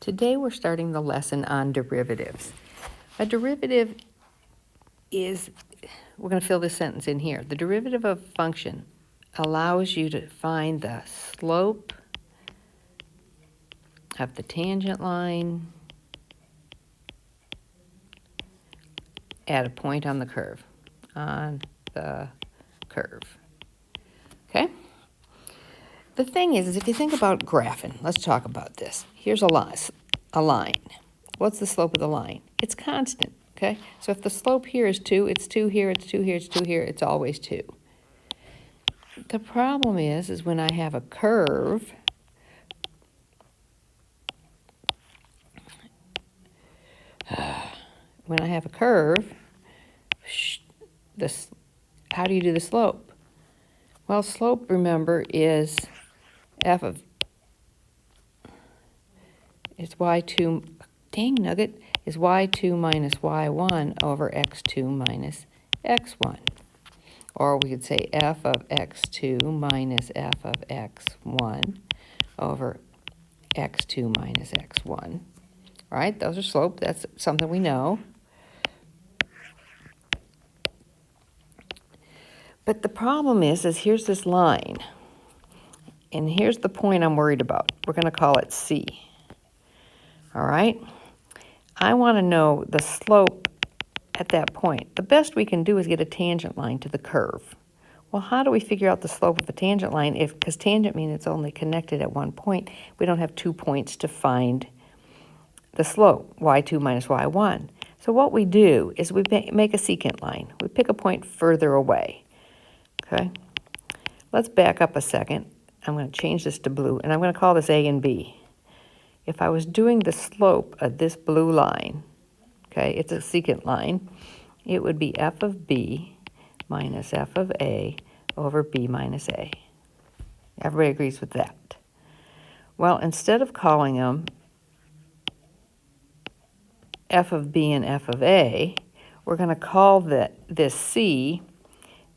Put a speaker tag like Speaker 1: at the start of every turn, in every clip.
Speaker 1: Today we're starting the lesson on derivatives. A derivative is, we're going to fill this sentence in here. The derivative of a function allows you to find the slope of the tangent line at a point on the curve. Okay? The thing is if you think about graphing, let's talk about this. Here's a line. What's the slope of the line? It's constant, okay? So if the slope here is 2, it's 2 here, it's 2 here, it's 2 here, it's always 2. The problem is when I have a curve, how do you do the slope? Well, slope, remember, is f of, it's y2, dang nugget, is y2 minus y1 over x2 minus x1. Or we could say f of x2 minus f of x1 over x2 minus x1. All right, those are slope. That's something we know. But the problem is here's this line. And here's the point I'm worried about. We're going to call it C. All right? I want to know the slope at that point. The best we can do is get a tangent line to the curve. Well, how do we figure out the slope of a tangent line because tangent means it's only connected at one point. We don't have 2 points to find the slope, y2 minus y1. So what we do is we make a secant line. We pick a point further away. Okay? Let's back up a second. I'm going to change this to blue, and I'm going to call this A and B. If I was doing the slope of this blue line, okay, it's a secant line, it would be f of B minus f of A over B minus A. Everybody agrees with that. Well, instead of calling them f of B and f of A, we're going to call this C.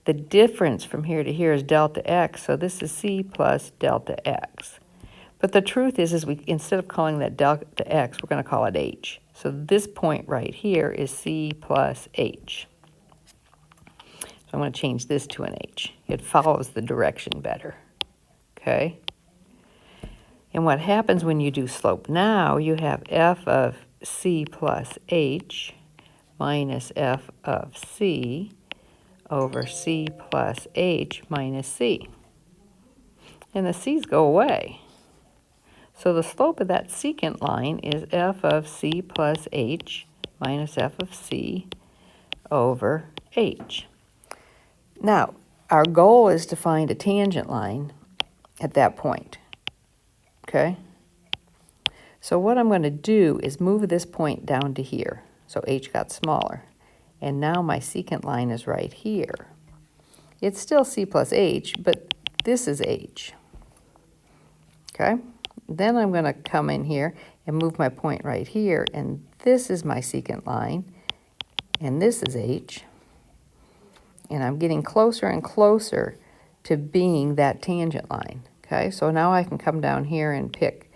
Speaker 1: The difference from here to here is delta x, so this is C plus delta x. But the truth is we instead of calling that delta x, we're going to call it h. So this point right here is C plus h. So I'm going to change this to an h. It follows the direction better. Okay? And what happens when you do slope now, you have f of C plus h minus f of C over C plus h minus c. And the c's go away. So the slope of that secant line is f of C plus h minus f of c over h. Now, our goal is to find a tangent line at that point. Okay? So what I'm going to do is move this point down to here. So h got smaller. And now my secant line is right here. It's still C plus h, but this is h. Okay? Then I'm going to come in here and move my point right here, and this is my secant line, and this is h. And I'm getting closer and closer to being that tangent line. Okay? So now I can come down here and pick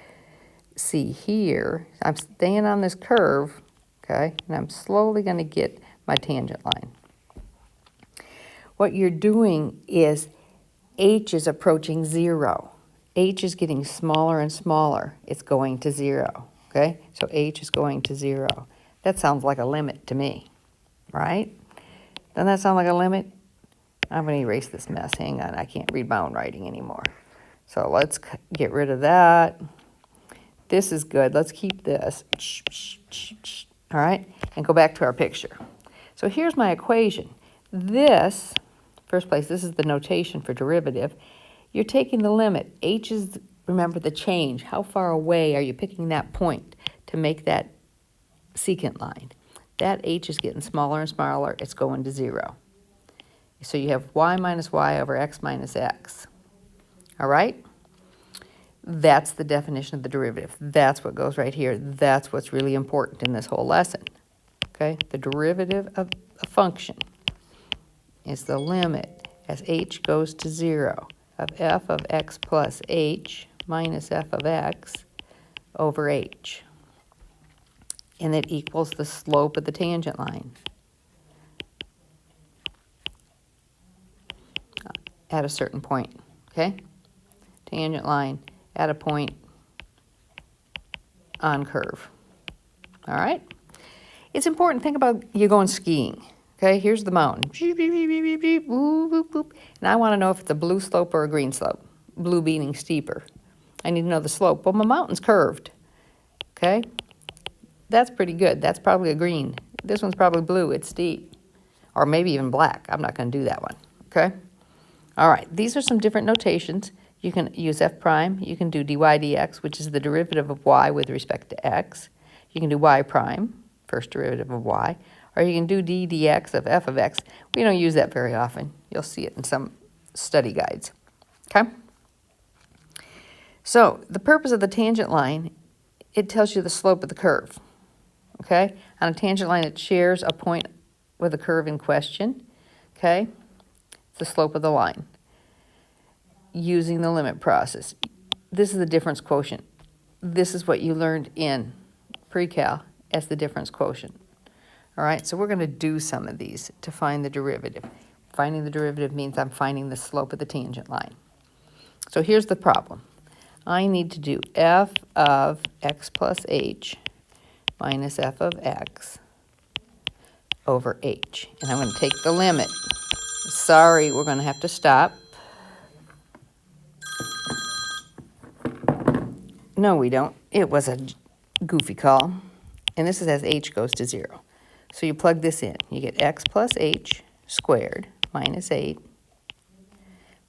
Speaker 1: C here. I'm staying on this curve, okay? And I'm slowly going to get my tangent line. What you're doing is h is approaching 0. H is getting smaller and smaller. It's going to 0, okay? So h is going to 0. That sounds like a limit to me, right? Doesn't that sound like a limit? I'm going to erase this mess. Hang on, I can't read my own writing anymore. So let's get rid of that. This is good. Let's keep this. All right? And go back to our picture. So here's my equation. This, first place, this is the notation for derivative. You're taking the limit. H is, remember, the change. How far away are you picking that point to make that secant line? That h is getting smaller and smaller. It's going to 0. So you have y minus y over x minus x. All right? That's the definition of the derivative. That's what goes right here. That's what's really important in this whole lesson. Okay? The derivative of a function is the limit as h goes to 0 of f of x plus h minus f of x over h. and it equals the slope of the tangent line at a certain point, okay? Tangent line at a point on curve, all right? It's important, think about you going skiing, okay? Here's the mountain, beep, beep, beep, beep, beep, beep, boop, boop, boop. And I want to know if it's a blue slope or a green slope, blue being steeper. I need to know the slope. Well, my mountain's curved, okay? That's pretty good. That's probably a green. This one's probably blue. It's steep. Or maybe even black. I'm not going to do that one, okay? All right, these are some different notations. You can use f prime. You can do dy dx, which is the derivative of y with respect to x. You can do y prime, first derivative of y. Or you can do d dx of f of x. We don't use that very often. You'll see it in some study guides, okay? So the purpose of the tangent line, it tells you the slope of the curve, okay? On a tangent line, it shares a point with the curve in question, okay? It's the slope of the line using the limit process. This is the difference quotient. This is what you learned in pre-cal as the difference quotient. All right, so we're going to do some of these to find the derivative. Finding the derivative means I'm finding the slope of the tangent line. So here's the problem. I need to do f of x plus h minus f of x over h. And I'm going to take the limit. Sorry, we're going to have to stop. No, we don't. It was a goofy call. And this is as h goes to 0. So you plug this in. You get x plus h squared minus 8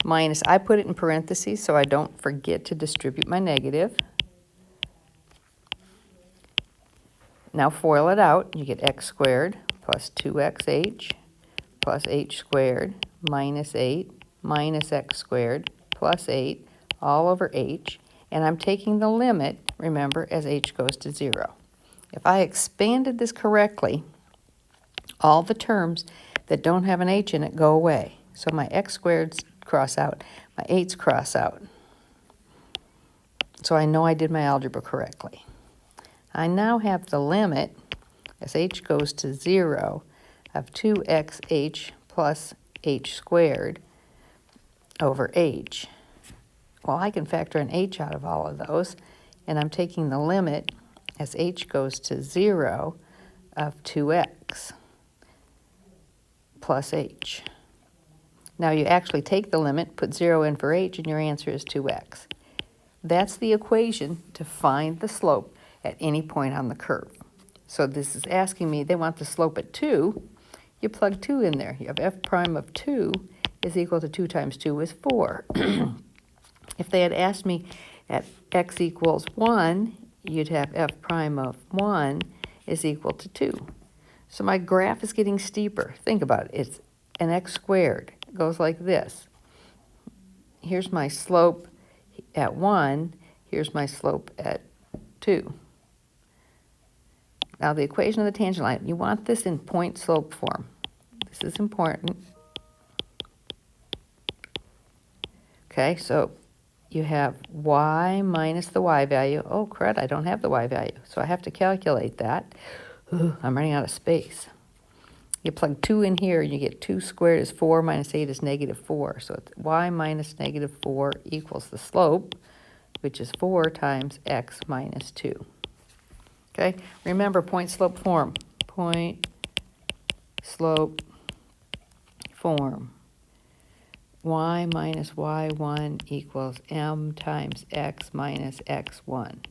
Speaker 1: minus, I put it in parentheses so I don't forget to distribute my negative. Now FOIL it out. You get x squared plus 2xh plus h squared minus 8 minus x squared plus 8 all over h. And I'm taking the limit, remember, as h goes to 0. If I expanded this correctly, all the terms that don't have an h in it go away. So my x squareds cross out, my 8's cross out. So I know I did my algebra correctly. I now have the limit, as h goes to 0, of 2xh plus h squared over h. Well, I can factor an h out of all of those, and I'm taking the limit as h goes to 0 of 2x plus h. Now you actually take the limit, put 0 in for h, and your answer is 2x. That's the equation to find the slope at any point on the curve. So this is asking me, they want the slope at 2. You plug 2 in there. You have f prime of 2 is equal to 2 times 2 is 4. If they had asked me at x equals 1, you'd have f prime of 1 is equal to 2. So my graph is getting steeper. Think about it. It's an x squared. It goes like this. Here's my slope at 1. Here's my slope at 2. Now the equation of the tangent line, you want this in point slope form. This is important. Okay, so you have y minus the y value. Oh, crud, I don't have the y value, so I have to calculate that. Ooh, I'm running out of space. You plug 2 in here, you get 2 squared is 4 minus 8 is negative 4. So it's y minus negative 4 equals the slope, which is 4 times x minus 2. Okay, remember point slope form. Point slope form. Y minus y1 equals m times x minus x1.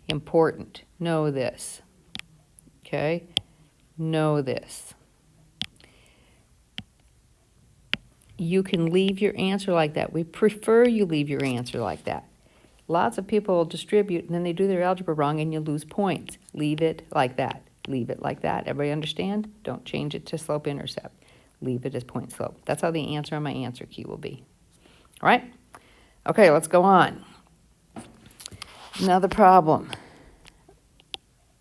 Speaker 1: Important. Know this. Okay? Know this. You can leave your answer like that. We prefer you leave your answer like that. Lots of people will distribute and then they do their algebra wrong and you lose points. Leave it like that. Leave it like that. Everybody understand? Don't change it to slope intercept. Leave it as point slope. That's how the answer on my answer key will be. All right? Okay, let's go on. Another problem.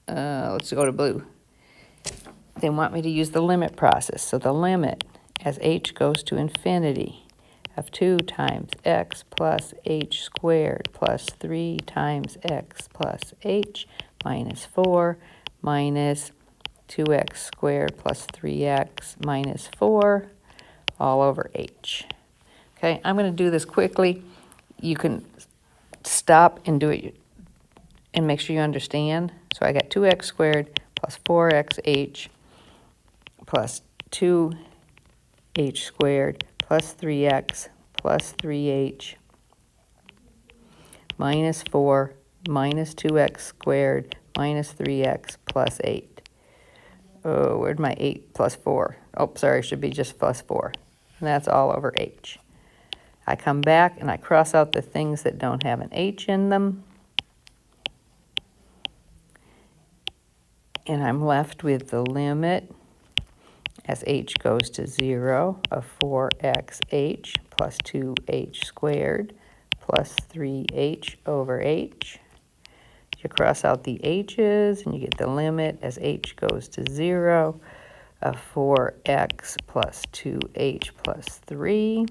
Speaker 1: Let's go to blue. They want me to use the limit process. So the limit as h goes to infinity of 2 times x plus h squared plus 3 times x plus h minus 4 minus 2x squared plus 3x minus 4 all over h. Okay, I'm going to do this quickly. You can stop and do it and make sure you understand. So I got 2x squared plus 4xh plus 2h squared plus 3x plus 3h minus 4 minus 2x squared minus 3x plus 8. Oh, where'd my 8 plus 4? Oh, sorry, it should be just plus 4. And that's all over h. I come back and I cross out the things that don't have an h in them. And I'm left with the limit as h goes to 0 of 4xh plus 2h squared plus 3h over h. You cross out the h's and you get the limit as h goes to 0 of 4x plus 2h plus 3.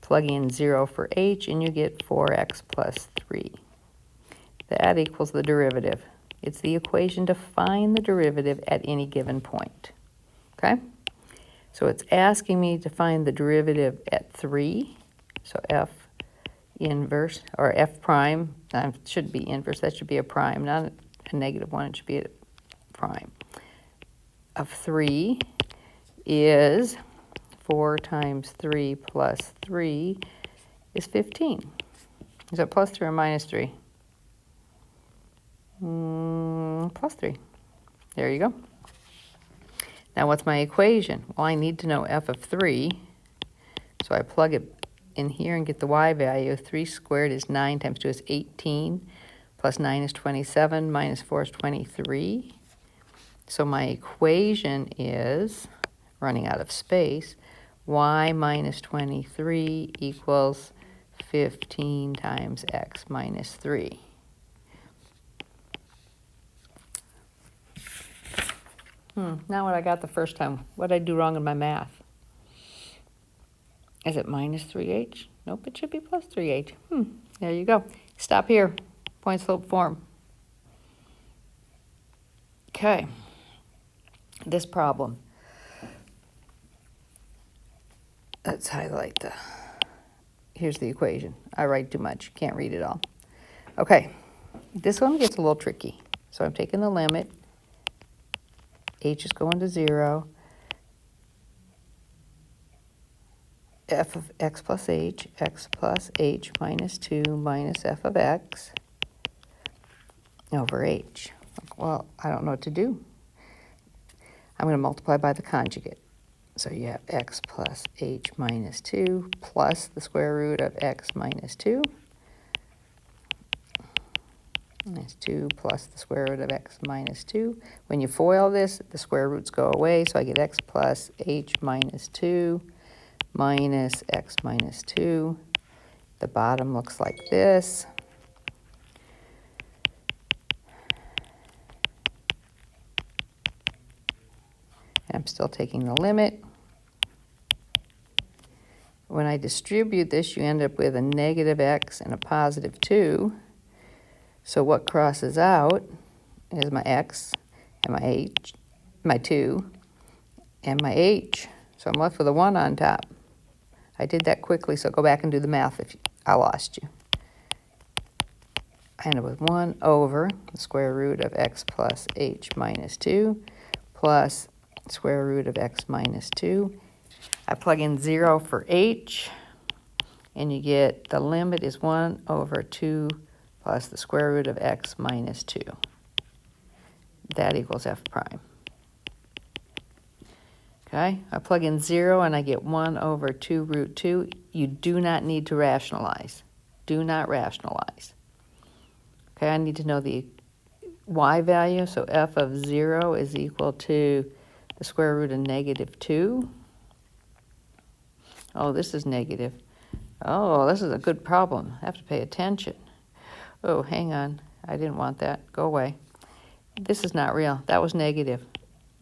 Speaker 1: Plug in 0 for h and you get 4x plus 3. That equals the derivative. It's the equation to find the derivative at any given point. Okay? So it's asking me to find the derivative at 3. So f inverse, or f prime, should be inverse, that should be a prime, not a negative one, it should be a prime. Of 3 is 4 times 3 plus 3 is 15. Is that plus 3 or minus 3? Plus 3. There you go. Now what's my equation? Well, I need to know f of 3. So I plug it in here and get the y value. 3 squared is 9 times 2 is 18. Plus 9 is 27. Minus 4 is 23. So my equation is, running out of space, y minus 23 equals 15 times x minus 3. Not what I got the first time. What did I do wrong in my math? Is it minus 3h? Nope, it should be plus 3h. There you go. Stop here. Point slope form. Okay. This problem. Let's highlight the... Here's the equation. I write too much. Can't read it all. Okay. This one gets a little tricky. So I'm taking the limit. H is going to 0. F of x plus h minus 2 minus f of x over h. Well, I don't know what to do. I'm going to multiply by the conjugate. So you have x plus h minus 2 plus the square root of x minus 2. That's 2 plus the square root of x minus 2. When you FOIL this, the square roots go away, so I get x plus h minus 2 minus x minus 2. The bottom looks like this. I'm still taking the limit. When I distribute this, you end up with a negative x and a positive 2. So what crosses out is my x and my h, my 2, and my h. So I'm left with a 1 on top. I did that quickly, so go back and do the math if I lost you. I end up with 1 over the square root of x plus h minus 2 plus square root of x minus 2. I plug in 0 for h, and you get the limit is 1 over 2 plus the square root of x minus 2. That equals f prime. Okay, I plug in 0 and I get 1 over 2 root 2. You do not need to rationalize. Do not rationalize. Okay, I need to know the y value, so f of 0 is equal to the square root of negative 2. Oh, this is negative. Oh, this is a good problem. I have to pay attention. Oh, hang on. I didn't want that. Go away. This is not real. That was negative.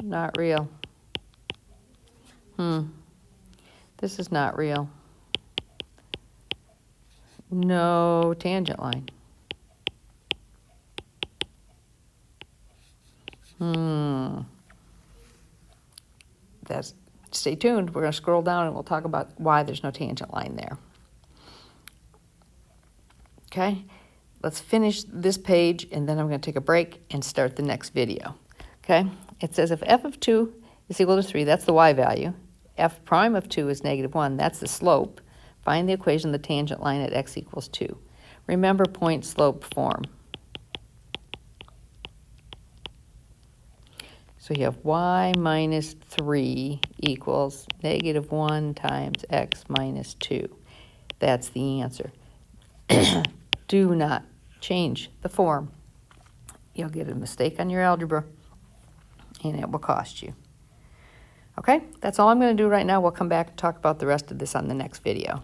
Speaker 1: Not real. This is not real. No tangent line. Stay tuned. We're going to scroll down and we'll talk about why there's no tangent line there. Okay, let's finish this page and then I'm going to take a break and start the next video. Okay, it says if f of 2 is equal to 3, that's the y value. F prime of 2 is negative 1, that's the slope. Find the equation of the tangent line at x equals 2. Remember point-slope form. So you have y minus 3 equals negative 1 times x minus 2. That's the answer. Do not change the form. You'll get a mistake on your algebra, and it will cost you. Okay, that's all I'm going to do right now. We'll come back and talk about the rest of this on the next video.